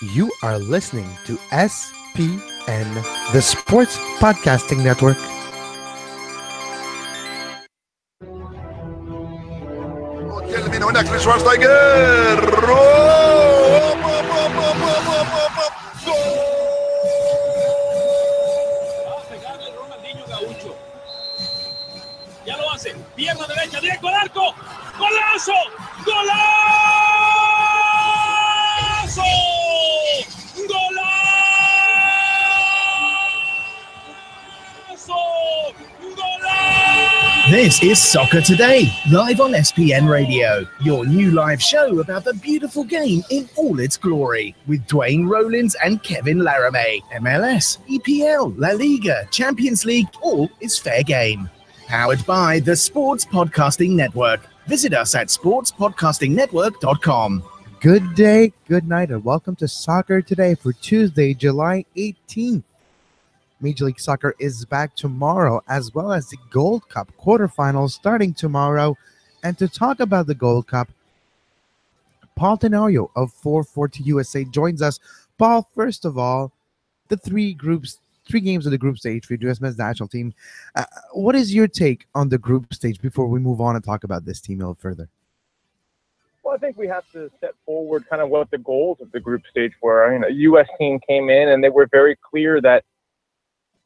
You are listening to SPN, the Sports Podcasting Network. Termina هناك لشوارزنيجر. Va a pegar el Ronaldinho Gaucho. Ya lo hace. Pierna derecha, directo al arco. ¡Golazo! ¡Golazo! ¡Golazo! ¡Golazo! This is Soccer Today, live on SPN Radio, your new live show about the beautiful game in all its glory, with Duane, Rollins and Kevin Laramee. MLS, EPL, La Liga, Champions League, all is fair game. Powered by the Sports Podcasting Network. Visit us at sportspodcastingnetwork.com. Good day, good night, and welcome to Soccer Today for Tuesday, July 18th. Major League Soccer is back tomorrow, as well as the Gold Cup quarterfinals starting tomorrow. And to talk about the Gold Cup, Paul Tenorio of 440 USA joins us. Paul, first of all, the three games of the group stage for the U.S. men's national team. What is your take on the group stage before we move on and talk about this team a little further? Well, I think we have to set forward kind of what the goals of the group stage were. I mean, a U.S. team came in and they were very clear that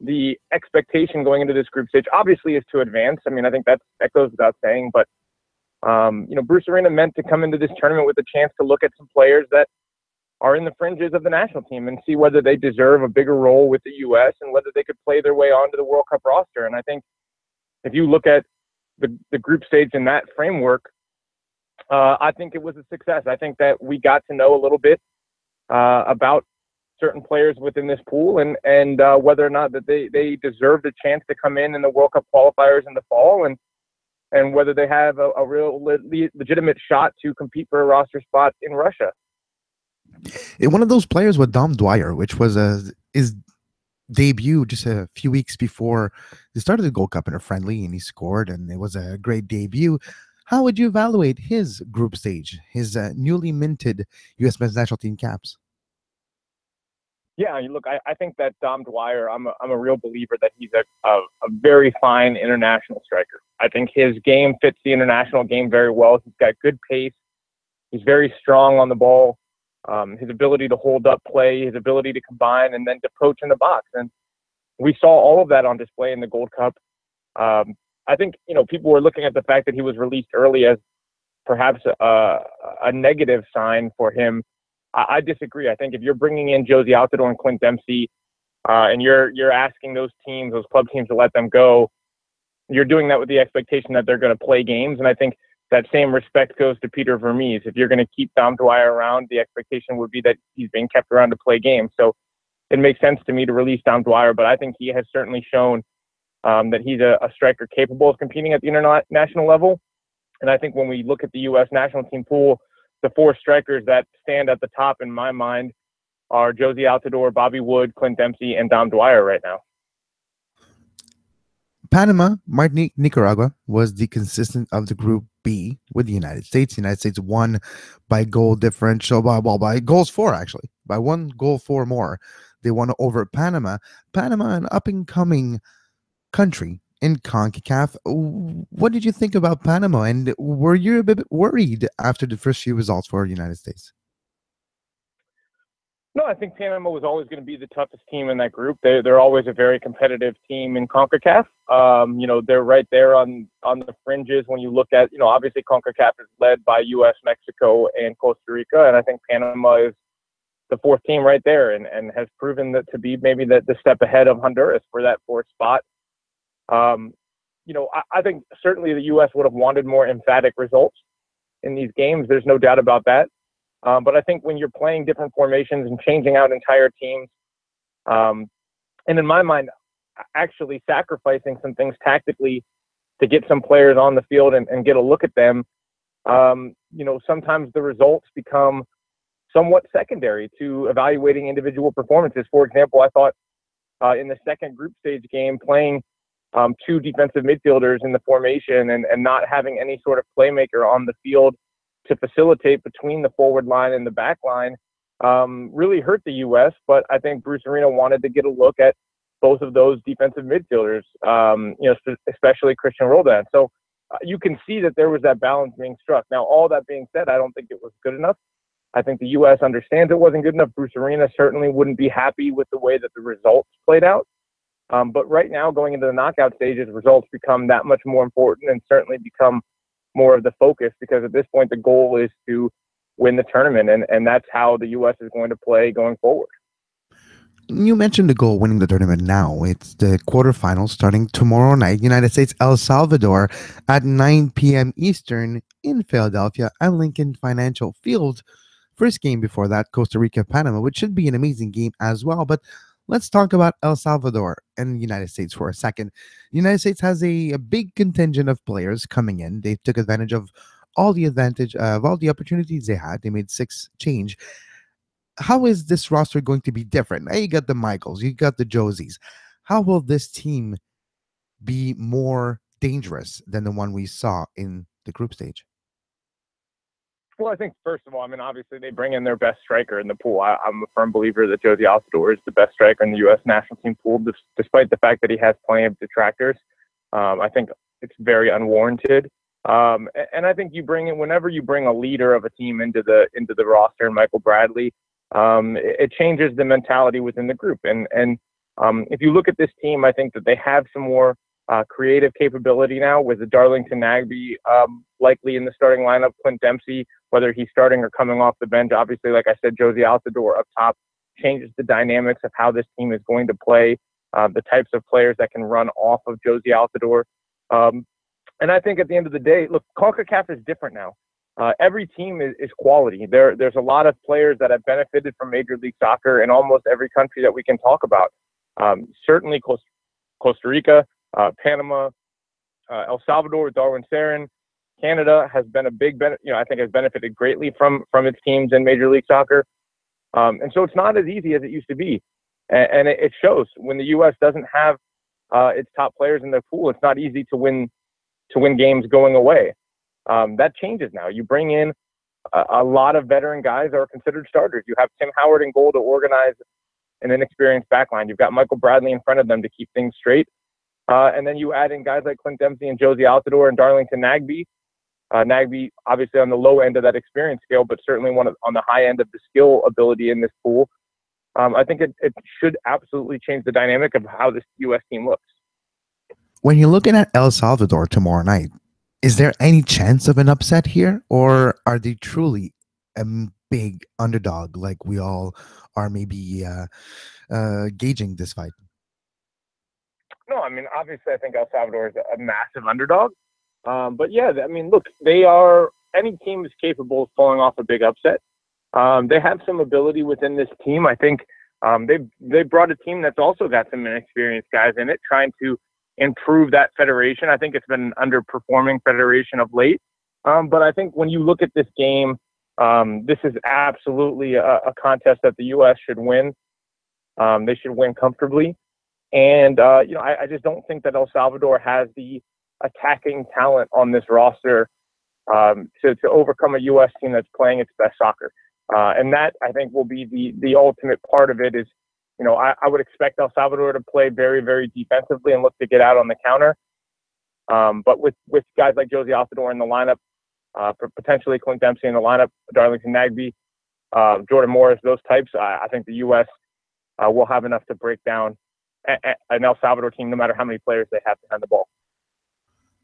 the expectation going into this group stage obviously is to advance. I mean, I think that goes without saying, but Bruce Arena meant to come into this tournament with a chance to look at some players that are in the fringes of the national team and see whether they deserve a bigger role with the U.S. and whether they could play their way onto the World Cup roster. And I think if you look at the group stage in that framework, I think it was a success. I think that we got to know a little bit about certain players within this pool and whether or not that they deserved a chance to come in the World Cup qualifiers in the fall and whether they have a real legitimate shot to compete for a roster spot in Russia. And one of those players was Dom Dwyer, which was his debut just a few weeks before he started the Gold Cup in a friendly, and he scored, and it was a great debut. How would you evaluate his group stage, his newly minted U.S. men's national team caps? Yeah, look, I think that Dom Dwyer, I'm a real believer that he's a very fine international striker. I think his game fits the international game very well. He's got good pace. He's very strong on the ball. His ability to hold up play, his ability to combine, and then to poach in the box. And we saw all of that on display in the Gold Cup. I think, people were looking at the fact that he was released early as perhaps a negative sign for him. I disagree. I think if you're bringing in Josie Altidore and Clint Dempsey, and you're asking those club teams to let them go, you're doing that with the expectation that they're going to play games. And I think that same respect goes to Peter Vermees. If you're going to keep Dom Dwyer around, the expectation would be that he's being kept around to play games. So it makes sense to me to release Dom Dwyer, but I think he has certainly shown that he's a striker capable of competing at the international level. And I think when we look at the U.S. national team pool, the four strikers that stand at the top in my mind are Josie Altidore, Bobby Wood, Clint Dempsey, and Dom Dwyer right now. Panama, Martinique, Nicaragua was the consistent of the Group B with the United States. The United States won by goal differential, by goals four, actually. By 1 goal, 4 more. They won over Panama. Panama, an up-and-coming country in CONCACAF. What did you think about Panama? And were you a bit worried after the first few results for the United States? No, I think Panama was always going to be the toughest team in that group. They're always a very competitive team in CONCACAF. They're right there on the fringes when you look at, obviously CONCACAF is led by U.S., Mexico, and Costa Rica. And I think Panama is the fourth team right there and has proven that to be maybe the step ahead of Honduras for that fourth spot. I think certainly the U.S. would have wanted more emphatic results in these games. There's no doubt about that. But I think when you're playing different formations and changing out entire teams, and in my mind, actually sacrificing some things tactically to get some players on the field and get a look at them, sometimes the results become somewhat secondary to evaluating individual performances. For example, I thought in the second group stage game, playing two defensive midfielders in the formation and not having any sort of playmaker on the field to facilitate between the forward line and the back line really hurt the U.S., but I think Bruce Arena wanted to get a look at both of those defensive midfielders, especially Christian Roldan. So you can see that there was that balance being struck. Now, all that being said, I don't think it was good enough. I think the U.S. understands it wasn't good enough. Bruce Arena certainly wouldn't be happy with the way that the results played out. But right now, going into the knockout stages, results become that much more important and certainly become more of the focus, because at this point, the goal is to win the tournament, and that's how the U.S. is going to play going forward. You mentioned the goal, winning the tournament now. It's the quarterfinals starting tomorrow night. United States, El Salvador at 9 p.m. Eastern in Philadelphia at Lincoln Financial Field. First game before that, Costa Rica, Panama, which should be an amazing game as well. But let's talk about El Salvador and the United States for a second. The United States has a big contingent of players coming in. They took advantage of all the opportunities they had. They made 6 change. How is this roster going to be different? Now you got the Michaels, you got the Josies. How will this team be more dangerous than the one we saw in the group stage? Well, I think, first of all, I mean, obviously they bring in their best striker in the pool. I'm a firm believer that Jozy Altidore is the best striker in the U.S. national team pool, despite the fact that he has plenty of detractors. I think it's very unwarranted. And I think whenever you bring a leader of a team into the roster, and Michael Bradley, it changes the mentality within the group. And if you look at this team, I think that they have some more creative capability now, with the Darlington Nagbe likely in the starting lineup, Clint Dempsey, whether he's starting or coming off the bench. Obviously, like I said, Jozy Altidore up top changes the dynamics of how this team is going to play, the types of players that can run off of Jozy Altidore. And I think at the end of the day, look, CONCACAF is different now. Every team is quality. There's a lot of players that have benefited from Major League Soccer in almost every country that we can talk about. Certainly Costa Rica, Panama, El Salvador, Darwin Sarin, Canada has been a big I think has benefited greatly from its teams in Major League Soccer. And so it's not as easy as it used to be. And it shows when the U.S. doesn't have its top players in their pool. It's not easy to win games going away. That changes now. You bring in a lot of veteran guys that are considered starters. You have Tim Howard in goal to organize an inexperienced backline. You've got Michael Bradley in front of them to keep things straight. And then you add in guys like Clint Dempsey and Jozy Altidore and Darlington Nagbe. Nagbe, obviously on the low end of that experience scale, but certainly on the high end of the skill ability in this pool. I think it should absolutely change the dynamic of how this U.S. team looks. When you're looking at El Salvador tomorrow night, is there any chance of an upset here, or are they truly a big underdog like we all are maybe gauging this fight? No, I mean, obviously I think El Salvador is a massive underdog. But yeah, I mean, look, any team is capable of pulling off a big upset. They have some ability within this team. I think they brought a team that's also got some inexperienced guys in it, trying to improve that federation. I think it's been an underperforming federation of late. But I think when you look at this game, this is absolutely a contest that the U.S. should win. They should win comfortably. And, I just don't think that El Salvador has the attacking talent on this roster to overcome a U.S. team that's playing its best soccer. And that, I think, will be the ultimate part of it is, I would expect El Salvador to play very, very defensively and look to get out on the counter. But with guys like Jozy Altidore in the lineup, potentially Clint Dempsey in the lineup, Darlington Nagbe, Jordan Morris, those types, I think the U.S. Will have enough to break down an El Salvador team, no matter how many players they have behind the ball.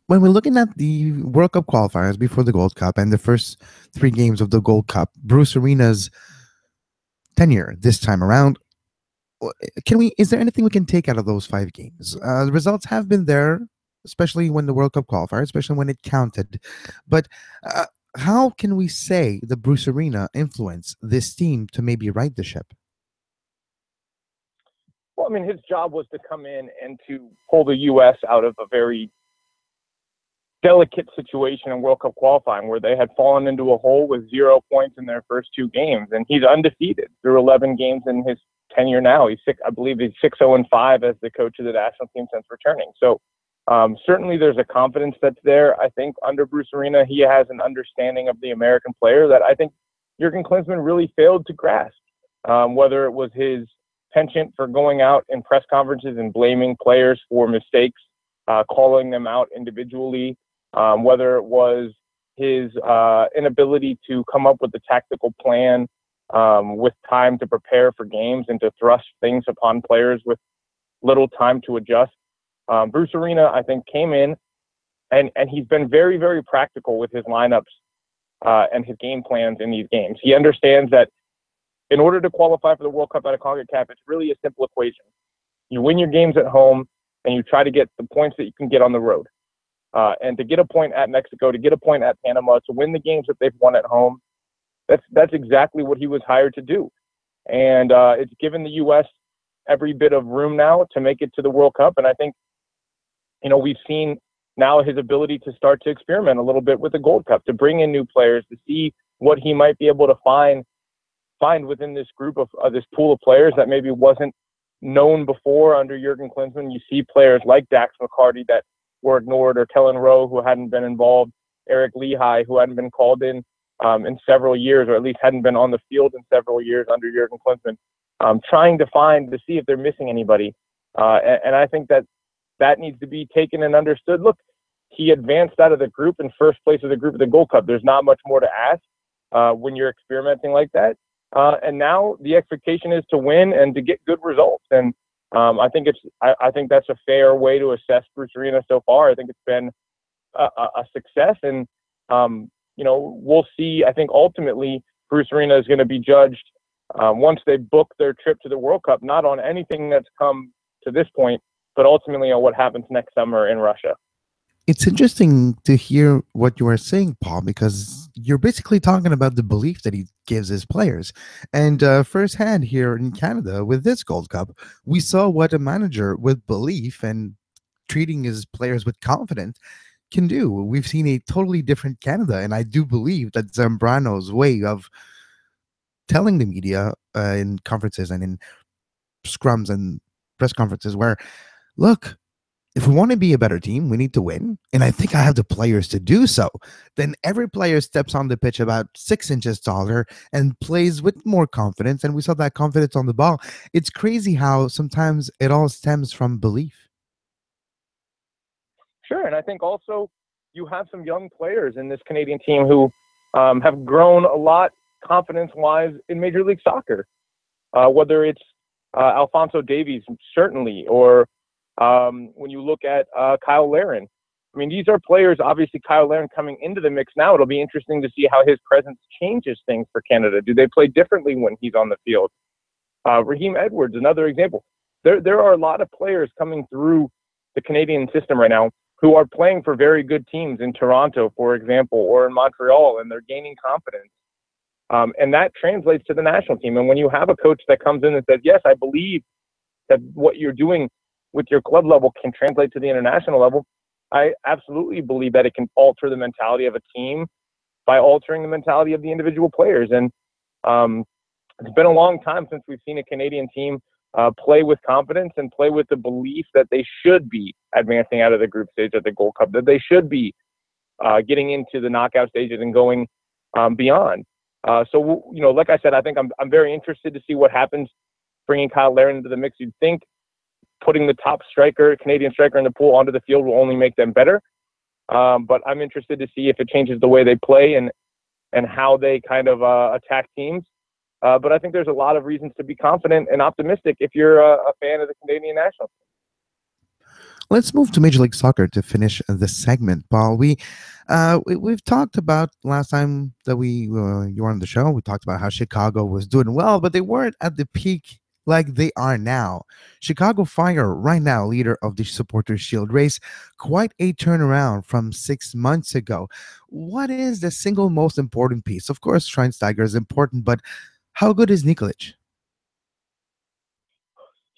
When we're looking at the World Cup qualifiers before the Gold Cup and the first 3 games of the Gold Cup, Bruce Arena's tenure this time around, is there anything we can take out of those 5 games? The results have been there, especially when the World Cup qualifier, especially when it counted. But how can we say the Bruce Arena influenced this team to maybe right the ship? Well, I mean, his job was to come in and to pull the U.S. out of a very delicate situation in World Cup qualifying, where they had fallen into a hole with 0 points in their first 2 games, and he's undefeated through 11 games in his tenure now. I believe he's 6-0-5 as the coach of the national team since returning. So certainly there's a confidence that's there. I think under Bruce Arena, he has an understanding of the American player that I think Jurgen Klinsmann really failed to grasp, whether it was his penchant for going out in press conferences and blaming players for mistakes, calling them out individually, whether it was his inability to come up with a tactical plan with time to prepare for games and to thrust things upon players with little time to adjust. Bruce Arena, I think, came in and he's been very, very practical with his lineups and his game plans in these games. He understands that in order to qualify for the World Cup out of CONCACAF, it's really a simple equation. You win your games at home and you try to get the points that you can get on the road. And to get a point at Mexico, to get a point at Panama, to win the games that they've won at home, that's exactly what he was hired to do. And it's given the U.S. every bit of room now to make it to the World Cup. And I think, we've seen now his ability to start to experiment a little bit with the Gold Cup, to bring in new players, to see what he might be able to find within this group of this pool of players that maybe wasn't known before under Jurgen Klinsmann. You see players like Dax McCarty that were ignored, or Kellen Rowe, who hadn't been involved, Eric Lehigh, who hadn't been called in several years, or at least hadn't been on the field in several years under Jurgen Klinsmann, trying to see if they're missing anybody. And I think that needs to be taken and understood. Look, he advanced out of the group in first place of the group of the Gold Cup. There's not much more to ask when you're experimenting like that. And now the expectation is to win and to get good results. And I think that's a fair way to assess Bruce Arena so far. I think it's been a success, and we'll see. I think ultimately Bruce Arena is going to be judged once they book their trip to the World Cup, not on anything that's come to this point, but ultimately on what happens next summer in Russia. It's interesting to hear what you are saying, Paul, because you're basically talking about the belief that he gives his players. And firsthand here in Canada with this Gold Cup, we saw what a manager with belief and treating his players with confidence can do. We've seen a totally different Canada, and I do believe that Zambrano's way of telling the media in conferences and in scrums and press conferences where, look, if we want to be a better team, we need to win. And I think I have the players to do so. Then every player steps on the pitch about 6 inches taller and plays with more confidence. And we saw that confidence on the ball. It's crazy how sometimes it all stems from belief. Sure. And I think also you have some young players in this Canadian team who have grown a lot confidence-wise in Major League Soccer, whether it's Alphonso Davies, certainly, or when you look at Kyle Larin. I mean, these are players, obviously Kyle Larin coming into the mix now. It'll be interesting to see how his presence changes things for Canada. Do they play differently when he's on the field? Raheem Edwards, another example. There are a lot of players coming through the Canadian system right now who are playing for very good teams in Toronto, for example, or in Montreal, and they're gaining confidence. And that translates to the national team. And when you have a coach that comes in and says, yes, I believe that what you're doing with your club level can translate to the international level, I absolutely believe that it can alter the mentality of a team by altering the mentality of the individual players. And it's been a long time since we've seen a Canadian team play with confidence and play with the belief that they should be advancing out of the group stage at the Gold Cup, that they should be getting into the knockout stages and going beyond. So, like I said, I think I'm very interested to see what happens bringing Kyle Larin into the mix. You'd think putting the top Canadian striker in the pool onto the field will only make them better. But I'm interested to see if it changes the way they play and how they kind of attack teams. But I think there's a lot of reasons to be confident and optimistic if you're a fan of the Canadian national team. Let's move to Major League Soccer to finish the segment, Paul. We've talked about last time that you were on the show. We talked about how Chicago was doing well, but they weren't at the peak like they are now. Chicago Fire, right now, leader of the Supporters Shield race, quite a turnaround from 6 months ago. What is the single most important piece? Of course, Schweinsteiger is important, but how good is Nikolic?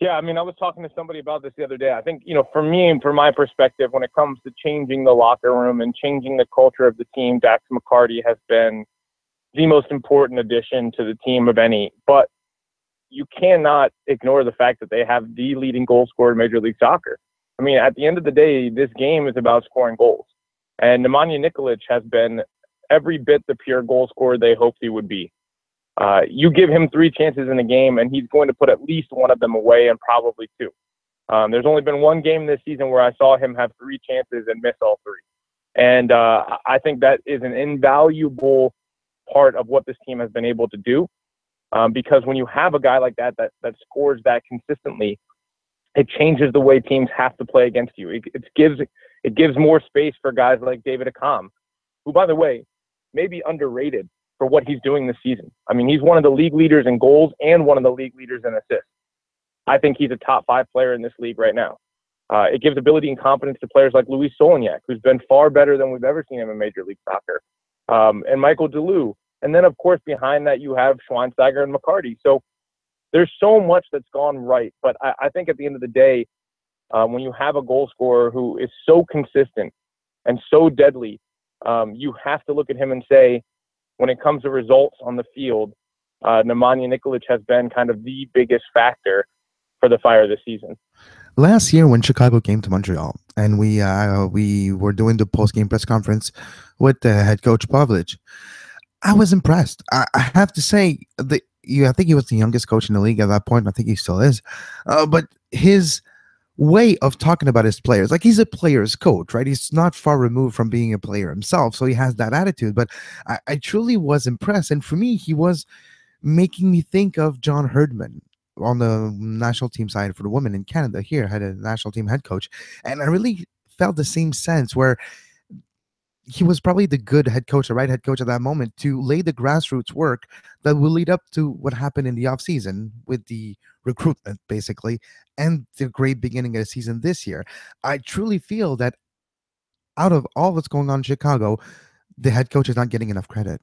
Yeah, I mean, I was talking to somebody about this the other day. I think, for me and from my perspective, when it comes to changing the locker room and changing the culture of the team, Dax McCarty has been the most important addition to the team of any. But you cannot ignore the fact that they have the leading goal scorer in Major League Soccer. I mean, at the end of the day, this game is about scoring goals. And Nemanja Nikolic has been every bit the pure goal scorer they hoped he would be. You give him 3 chances in a game, and he's going to put at least one of them away, and probably 2. There's only been one game this season where I saw him have 3 chances and miss all 3. And I think that is an invaluable part of what this team has been able to do, because when you have a guy like that scores that consistently, it changes the way teams have to play against you. It gives more space for guys like David Accam, who, by the way, may be underrated for what he's doing this season. I mean, he's one of the league leaders in goals and one of the league leaders in assists. I think he's a top 5 player in this league right now. It gives ability and confidence to players like Luis Soloniak, who's been far better than we've ever seen him in Major League Soccer, and Michael DeLue. And then, of course, behind that, you have Schweinsteiger and McCarty. So there's so much that's gone right. But I think at the end of the day, when you have a goal scorer who is so consistent and so deadly, you have to look at him and say, when it comes to results on the field, Nemanja Nikolic has been kind of the biggest factor for the Fire this season. Last year when Chicago came to Montreal and we were doing the post-game press conference with head coach Pavlich, I was impressed. I have to say, I think he was the youngest coach in the league at that point. I think he still is. But his way of talking about his players, like, he's a player's coach, right? He's not far removed from being a player himself, so he has that attitude. But I truly was impressed. And for me, he was making me think of John Herdman on the national team side for the women in Canada. Here had a national team head coach, and I really felt the same sense where he was probably the good head coach, the right head coach at that moment, to lay the grassroots work that will lead up to what happened in the offseason with the recruitment, basically, and the great beginning of the season this year. I truly feel that out of all that's going on in Chicago, the head coach is not getting enough credit.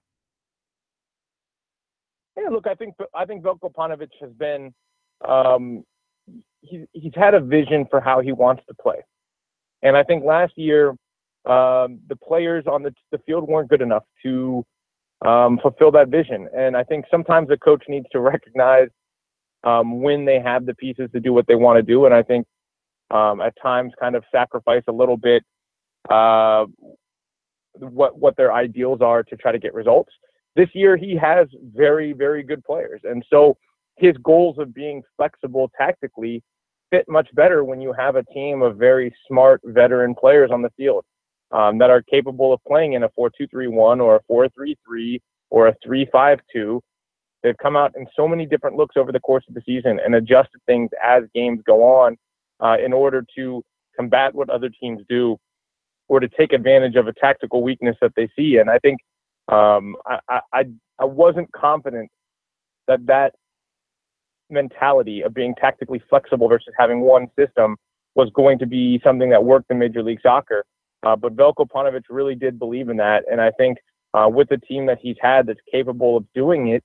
Yeah, look, I think Veljko Paunovic has been he's had a vision for how he wants to play, and I think last year the players on the field weren't good enough to fulfill that vision. And I think sometimes a coach needs to recognize when they have the pieces to do what they want to do, and I think at times kind of sacrifice a little bit what their ideals are to try to get results. This year, he has very, very good players. And so his goals of being flexible tactically fit much better when you have a team of very smart veteran players on the field that are capable of playing in a 4-2-3-1 or a 4-3-3 or a 3-5-2. They've come out in so many different looks over the course of the season and adjusted things as games go on in order to combat what other teams do or to take advantage of a tactical weakness that they see. And I think I wasn't confident that mentality of being tactically flexible versus having one system was going to be something that worked in Major League Soccer. But Veljko Paunovic really did believe in that. And I think with the team that he's had that's capable of doing it,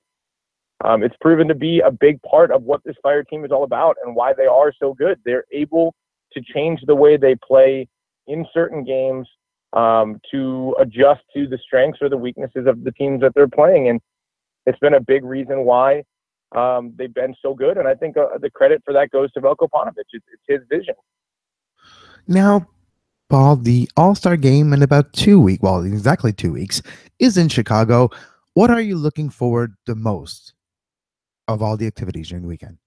it's proven to be a big part of what this Fire team is all about and why they are so good. They're able to change the way they play in certain games to adjust to the strengths or the weaknesses of the teams that they're playing. And it's been a big reason why they've been so good. And I think the credit for that goes to Veljko Paunovic. It's his vision. Now, Paul, the All-Star game in about 2 weeks, well, exactly 2 weeks, is in Chicago. What are you looking forward the most of all the activities during the weekend?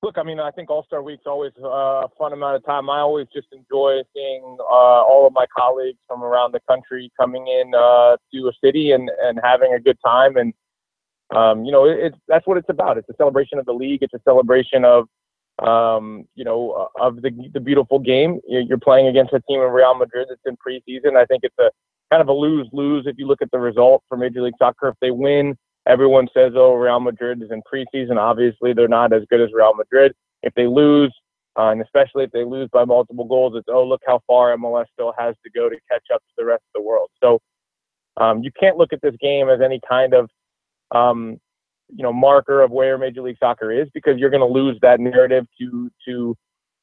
Look, I mean, I think All-Star Week's always a fun amount of time. I always just enjoy seeing all of my colleagues from around the country coming in to a city and having a good time. And, that's what it's about. It's a celebration of the league. It's a celebration of, of the beautiful game. You're playing against a team in Real Madrid that's in preseason. I think it's a kind of a lose-lose if you look at the result for Major League Soccer. If they win, everyone says, oh, Real Madrid is in preseason. Obviously, they're not as good as Real Madrid. If they lose, and especially if they lose by multiple goals, it's, oh, look how far MLS still has to go to catch up to the rest of the world. So you can't look at this game as any kind of, marker of where Major League Soccer is, because you're going to lose that narrative to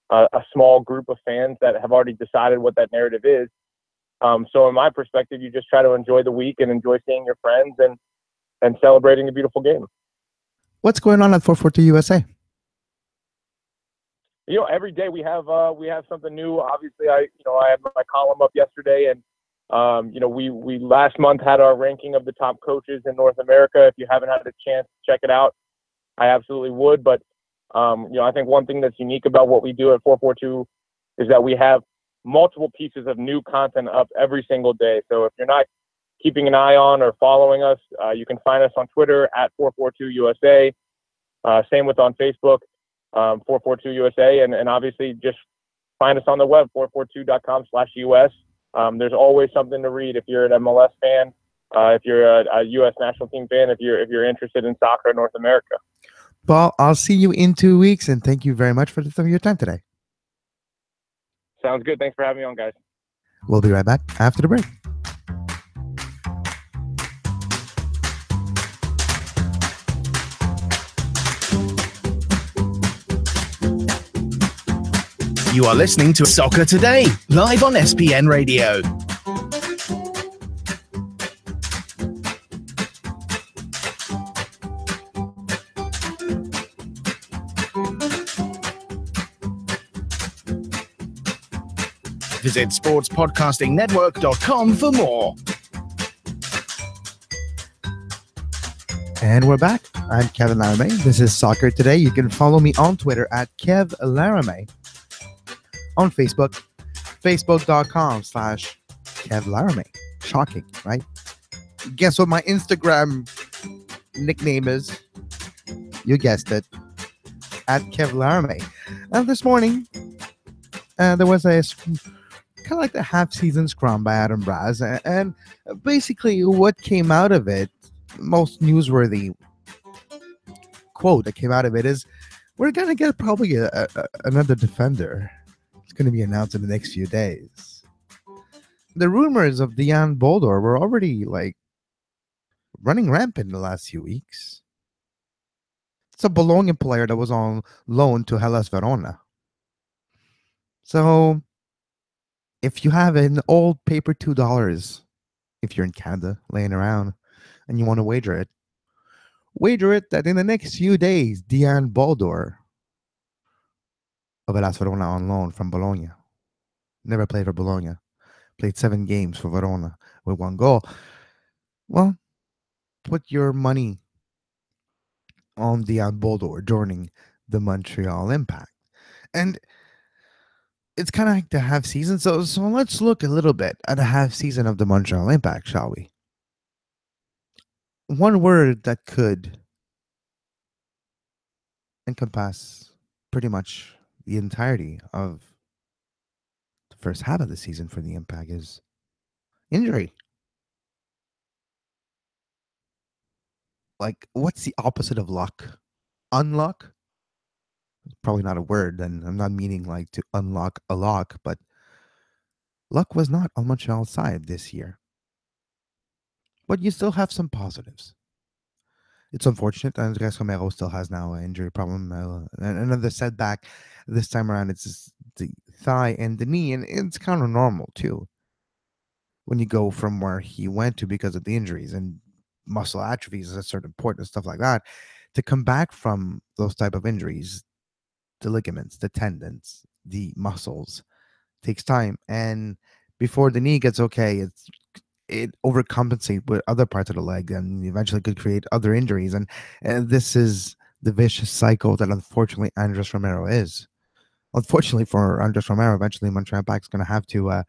a small group of fans that have already decided what that narrative is. So in my perspective, you just try to enjoy the week and enjoy seeing your friends and celebrating a beautiful game. What's going on at 442 USA? Every day we have something new. Obviously, I had my column up yesterday, and We last month had our ranking of the top coaches in North America. If you haven't had a chance to check it out, I absolutely would. But I think one thing that's unique about what we do at 442 is that we have multiple pieces of new content up every single day. So if you're not keeping an eye on or following us, you can find us on Twitter at 442USA. Same with on Facebook, 442USA, and obviously just find us on the web, 442.com/US. There's always something to read if you're an MLS fan, if you're a U.S. national team fan, if you're interested in soccer in North America. Paul, I'll see you in 2 weeks, and thank you very much for your time today. Sounds good. Thanks for having me on, guys. We'll be right back after the break. You are listening to Soccer Today, live on SPN Radio. Visit sportspodcastingnetwork.com for more. And we're back. I'm Kevin Laramee. This is Soccer Today. You can follow me on Twitter at Kev Laramee. On Facebook, facebook.com/Kev Laramee. Shocking, right? Guess what my Instagram nickname is? You guessed it. At Kev Laramee. This morning, there was a kind of like the half-season scrum by Adam Braz. And basically what came out of it, most newsworthy quote that came out of it is, we're going to get probably another defender. It's going to be announced in the next few days. The rumors of Duane were already running rampant in the last few weeks. It's a Bologna player that was on loan to Hellas Verona. So if you have an old paper $2, if you're in Canada laying around and you want to wager it that in the next few days, Duane of Hellas Verona on loan from Bologna. Never played for Bologna. Played 7 games for Verona with 1 goal. Well, put your money on Duane joining the Montreal Impact. And it's kind of like the half season. So let's look a little bit at the half season of the Montreal Impact, shall we? One word that could encompass pretty much the entirety of the first half of the season for the Impact is injury. What's the opposite of luck? Unluck? Probably not a word, and I'm not meaning to unlock a lock, but luck was not on Montreal's side this year. But you still have some positives. It's unfortunate. Andres Romero still has now an injury problem. Another setback. This time around, it's the thigh and the knee, and it's kind of normal, too. When you go from where he went to because of the injuries and muscle atrophies at a certain point and stuff like that, to come back from those type of injuries, the ligaments, the tendons, the muscles, takes time. And before the knee gets okay, it overcompensates with other parts of the leg and eventually could create other injuries. And this is the vicious cycle that unfortunately Andres Romero is. Unfortunately for Andres Romero, eventually Montreal Impact is going to have to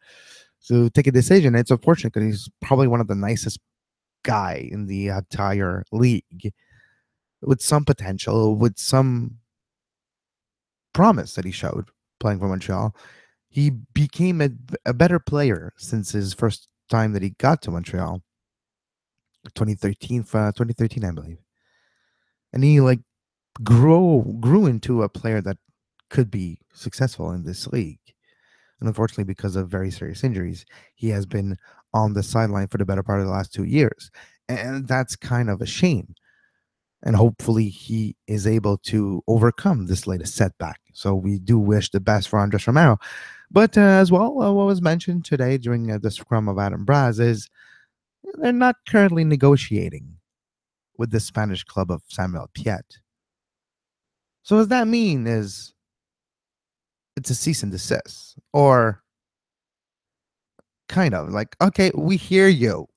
take a decision. It's unfortunate because he's probably one of the nicest guy in the entire league, with some potential, with some promise that he showed playing for Montreal. He became a better player since his first time that he got to Montreal, 2013, I believe. And he grew into a player that could be successful in this league. And unfortunately, because of very serious injuries, he has been on the sideline for the better part of the last 2 years. And that's kind of a shame. And hopefully he is able to overcome this latest setback. So we do wish the best for Andres Romero. But as well, what was mentioned today during the scrum of Adam Braz is they're not currently negotiating with the Spanish club of Samuel Piet. So what does that mean is it's a cease and desist, or kind of like, okay, we hear you.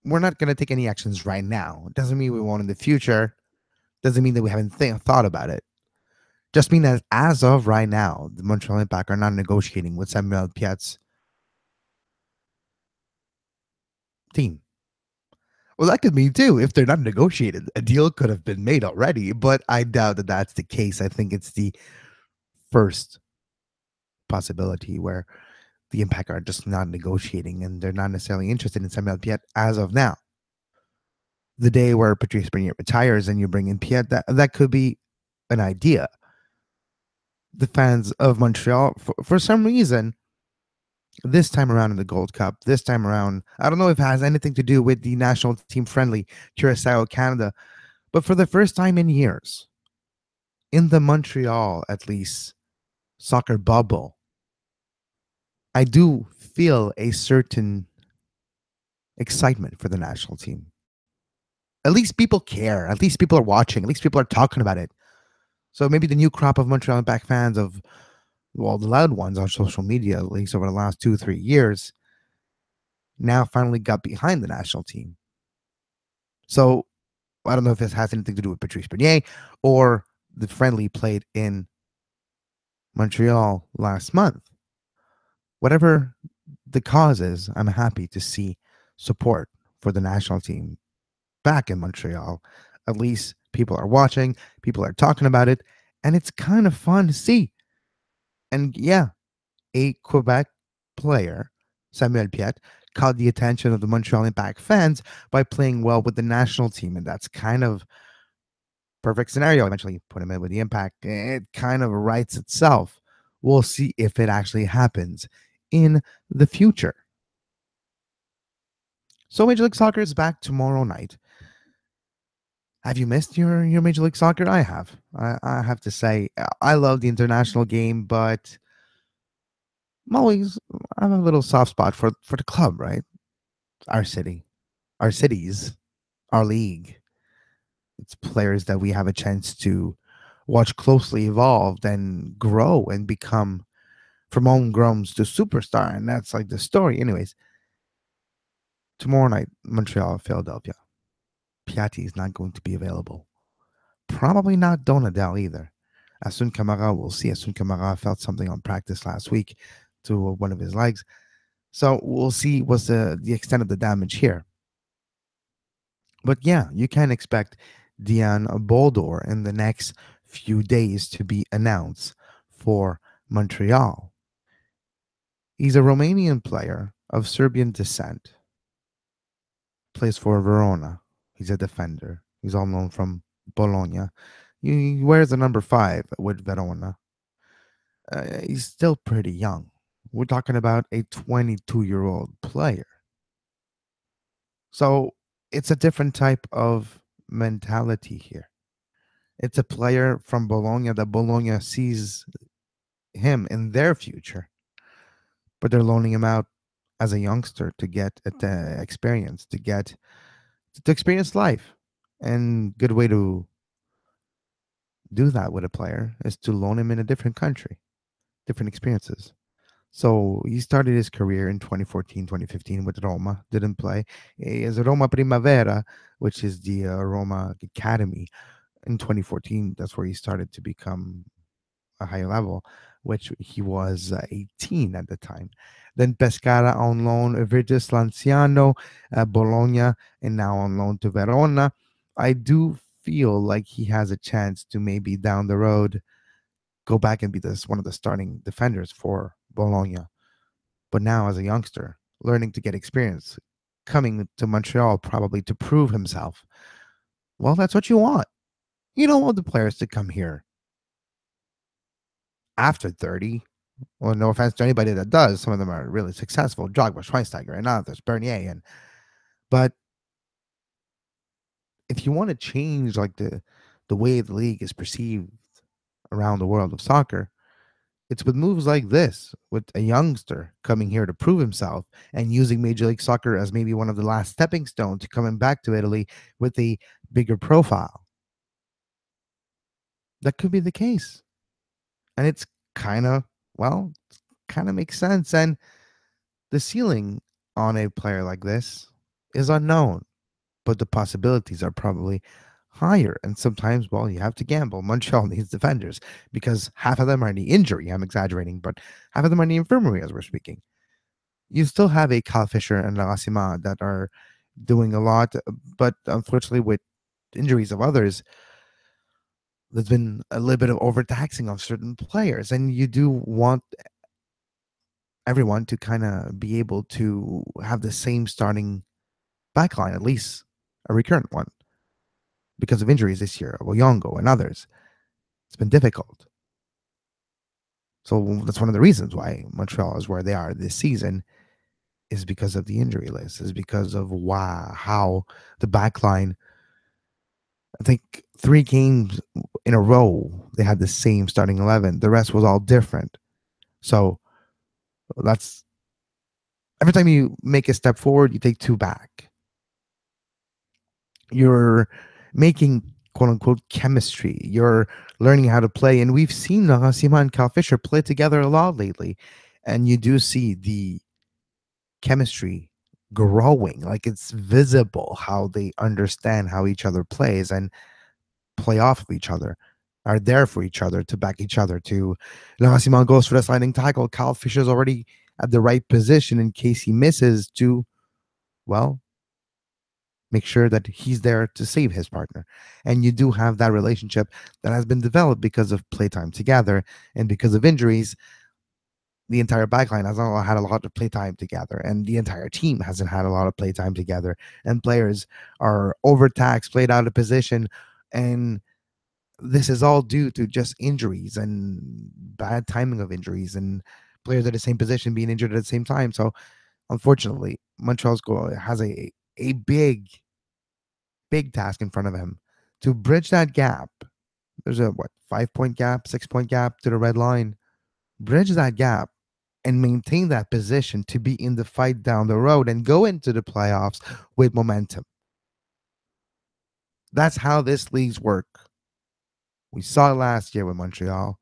We're not going to take any actions right now. Doesn't mean we won't in the future. Doesn't mean that we haven't thought about it. Just mean that as of right now, the Montreal Impact are not negotiating with Samuel Piet's team. Well, that could mean too. If they're not negotiated, a deal could have been made already, but I doubt that that's the case. I think it's the first possibility where the Impact are just not negotiating and they're not necessarily interested in Samuel Piet as of now. The day where Patrice Bernier retires and you bring in Piet, that could be an idea. The fans of Montreal, for some reason, this time around in the Gold Cup, this time around, I don't know if it has anything to do with the national team friendly Curacao, Canada, but for the first time in years, in the Montreal, at least, soccer bubble, I do feel a certain excitement for the national team. At least people care. At least people are watching. At least people are talking about it. So maybe the new crop of Montreal Impact fans of, well, the loud ones on social media, at least over the last 2-3 years, now finally got behind the national team. So I don't know if this has anything to do with Patrice Bernier or the friendly played in Montreal last month. Whatever the cause is, I'm happy to see support for the national team back in Montreal. At least people are watching, people are talking about it, and it's kind of fun to see. And yeah, a Quebec player, Samuel Piet, caught the attention of the Montreal Impact fans by playing well with the national team, and that's kind of perfect scenario. Eventually put him in with the Impact. It kind of writes itself. We'll see if it actually happens in the future. So Major League Soccer is back tomorrow night. Have you missed your Major League Soccer? I have. I have to say, I love the international game, but I have a little soft spot for the club, right? Our city, our cities, our league. It's players that we have a chance to watch closely evolve and grow and become from homegrowns to superstar, and that's like the story. Anyways, tomorrow night, Montreal, Philadelphia. Piatti is not going to be available. Probably not Donadell either. Asun Kamara, we'll see. Asun Kamara felt something on practice last week to one of his legs. So we'll see what's the extent of the damage here. But yeah, you can expect Dian Boldor in the next few days to be announced for Montreal. He's a Romanian player of Serbian descent. Plays for Verona. He's a defender. He's all known from Bologna. He wears the number 5 with Verona. He's still pretty young. We're talking about a 22-year-old player. So it's a different type of mentality here. It's a player from Bologna that Bologna sees him in their future, but they're loaning him out as a youngster to get the experience, to experience life. And good way to do that with a player is to loan him in a different country, different experiences. So he started his career in 2014, 2015 with Roma, didn't play. As Roma Primavera, which is the Roma Academy. In 2014, that's where he started to become a higher level, which he was 18 at the time. Then Pescara on loan, Virtus Lanciano, Bologna, and now on loan to Verona. I do feel like he has a chance to maybe down the road go back and be one of the starting defenders for Bologna. But now, as a youngster, learning to get experience, coming to Montreal probably to prove himself. Well, that's what you want. You don't want the players to come here after 30. Well, no offense to anybody that does. Some of them are really successful. Drogba, Schweinsteiger, and others, Bernier. But if you want to change like the way the league is perceived around the world of soccer, it's with moves like this, with a youngster coming here to prove himself and using Major League Soccer as maybe one of the last stepping stones to coming back to Italy with a bigger profile. That could be the case. And it's kind of makes sense. And The ceiling on a player like this is unknown, but the possibilities are probably higher. And sometimes, well, you have to gamble. Montreal needs defenders because half of them are in the injury. I'm exaggerating, but half of them are in the infirmary as we're speaking. You still have a Kyle Fisher and Lassima that are doing a lot, but unfortunately, with injuries of others, there's been a little bit of overtaxing of certain players, and you do want everyone to kind of be able to have the same starting backline, at least a recurrent one, because of injuries this year, Oyongo and others. It's been difficult. So that's one of the reasons why Montreal is where they are this season, is because of the injury list, is because of how the backline. I think 3 games in a row they had the same starting 11. The rest was all different. So that's every time you make a step forward, you take 2 back. You're making quote unquote chemistry. You're learning how to play. And we've seen Nagashima and Cal Fisher play together a lot lately. And you do see the chemistry growing. Like it's visible how they understand how each other plays and play off of each other, are there for each other, to back each other. To Nagashima goes for the sliding tackle. Cal Fisher's already at the right position in case he misses to, well, make sure that he's there to save his partner. And you do have that relationship that has been developed because of playtime together, and because of injuries. The entire backline has not had a lot of playtime together, and the entire team hasn't had a lot of playtime together. And players are overtaxed, played out of position, and this is all due to just injuries and bad timing of injuries, and players at the same position being injured at the same time. So, unfortunately, Montreal's goal has a big task in front of him to bridge that gap. There's a 5 point gap, 6 point gap to the red line. Bridge that gap and maintain that position to be in the fight down the road and go into the playoffs with momentum. That's how this league's work. We saw it last year with Montreal.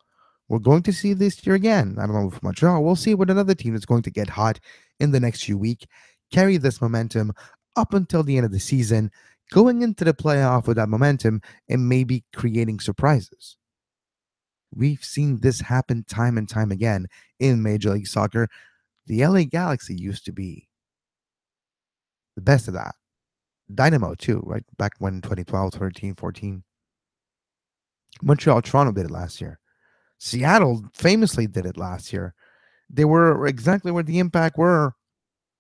We're going to see this year again. I don't know if Montreal. We'll see with another team that's going to get hot in the next few weeks. Carry this momentum up until the end of the season, going into the playoff with that momentum and maybe creating surprises. We've seen this happen time and time again in Major League Soccer. The LA Galaxy used to be the best of that. Dynamo, too, right? Back when 2012, 13, 14. Montreal, Toronto did it last year. Seattle famously did it last year. They were exactly where the Impact were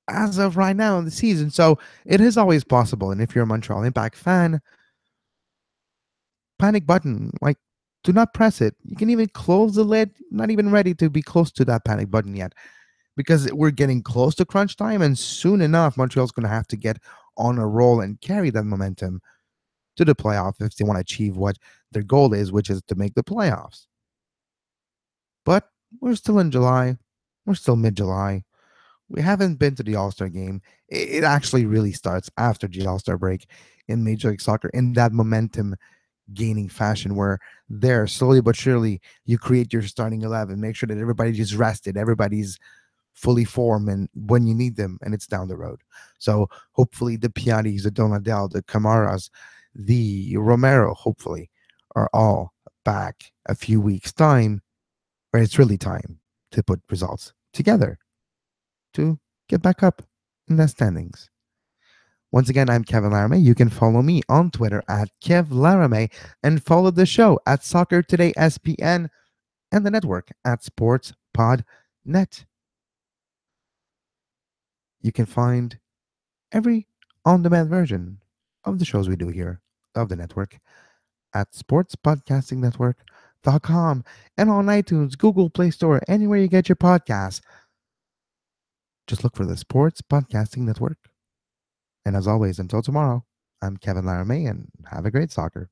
as of right now in the season. So it is always possible. And if you're a Montreal Impact fan, panic button, like, do not press it. You can even close the lid. Not even ready to be close to that panic button yet, because we're getting close to crunch time. And soon enough, Montreal's going to have to get on a roll and carry that momentum to the playoffs if they want to achieve what their goal is, which is to make the playoffs. But we're still in July. We're still mid-July. We haven't been to the All-Star game. It actually really starts after the All-Star break in Major League Soccer, in that momentum gaining fashion where there, slowly but surely, you create your starting 11, make sure that everybody's rested, everybody's fully formed and when you need them, and it's down the road. So hopefully the Piattis, the Donadel, the Camaras, the Romero, hopefully, are all back a few weeks' time, where it's really time to put results together to get back up in the standings. Once again, I'm Kevin Laramee. You can follow me on Twitter at Kev Laramee, and follow the show at Soccer Today SPN and the network at Sports Pod Net. You can find every on-demand version of the shows we do here of the network at sportspodcastingnetwork.com and on iTunes, Google Play Store, anywhere you get your podcasts. Just look for the Sports Podcasting Network. And as always, until tomorrow, I'm Kevin Laramee, and have a great soccer.